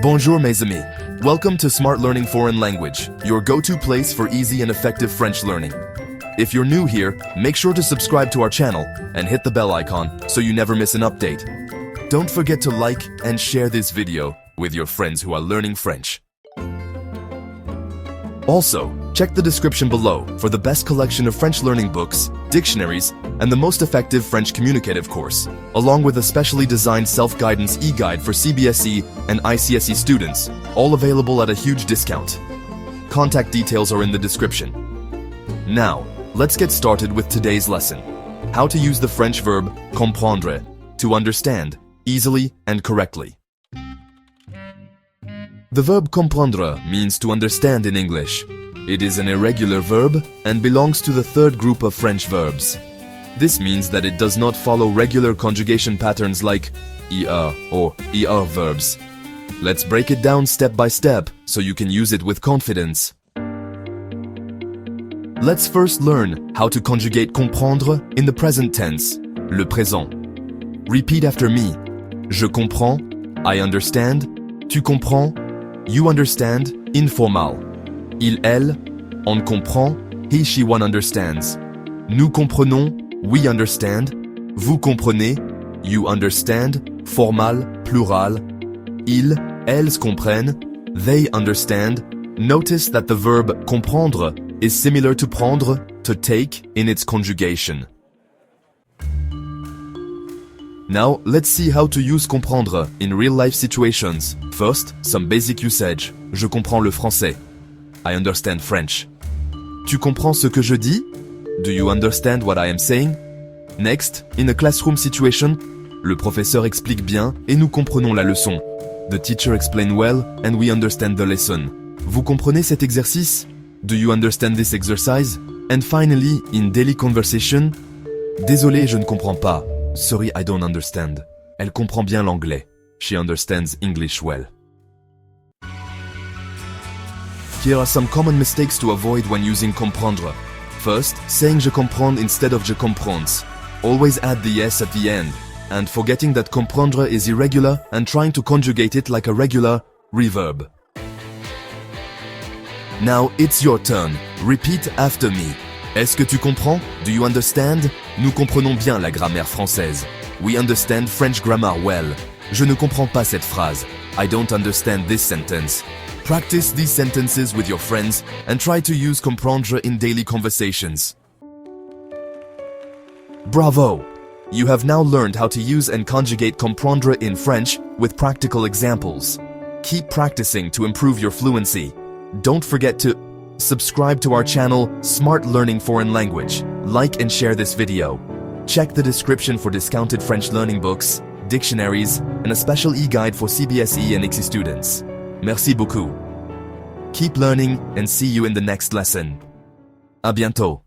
Bonjour mes amis. Welcome to Smart Learning Foreign Language, your go-to place for easy and effective French learning. If you're new here, make sure to subscribe to our channel and hit the bell icon so you never miss an update. Don't forget to like and share this video with your friends who are learning French. Also, check the description below for the best collection of French learning books, dictionaries, and the most effective French communicative course, along with a specially designed self-guidance e-guide for CBSE and ICSE students, all available at a huge discount. Contact details are in the description. Now, let's get started with today's lesson. How to use the French verb comprendre to understand easily and correctly. The verb comprendre means to understand in English. It is an irregular verb and belongs to the third group of French verbs. This means that it does not follow regular conjugation patterns like er or er verbs. Let's break it down step by step so you can use it with confidence. Let's first learn how to conjugate comprendre in the present tense, le présent. Repeat after me. Je comprends, I understand. Tu comprends, you understand, informal. Il, elle, on comprend, he, she, one understands. Nous comprenons, we understand. Vous comprenez, you understand, formal, plural. Ils, elles comprennent, they understand. Notice that the verb comprendre is similar to prendre, to take, in its conjugation. Now, let's see how to use comprendre in real-life situations. First, some basic usage. Je comprends le français. I understand French. Tu comprends ce que je dis? Do you understand what I am saying? Next, in a classroom situation, le professeur explique bien et nous comprenons la leçon. The teacher explains well and we understand the lesson. Vous comprenez cet exercice? Do you understand this exercise? And finally, in daily conversation, désolé, je ne comprends pas. Sorry, I don't understand. Elle comprend bien l'anglais. She understands English well. Here are some common mistakes to avoid when using comprendre. First, saying je comprends instead of je comprends. Always add the s at the end, and forgetting that comprendre is irregular and trying to conjugate it like a regular reverb. Now it's your turn. Repeat after me. Est-ce que tu comprends? Do you understand? Nous comprenons bien la grammaire française. We understand French grammar well. Je ne comprends pas cette phrase. I don't understand this sentence. Practice these sentences with your friends and try to use comprendre in daily conversations. Bravo! You have now learned how to use and conjugate comprendre in French with practical examples. Keep practicing to improve your fluency. Don't forget to subscribe to our channel, Smart Learning Foreign Language. Like and share this video. Check the description for discounted French learning books, dictionaries, and a special e-guide for CBSE and ICSE students. Merci beaucoup. Keep learning and see you in the next lesson. À bientôt.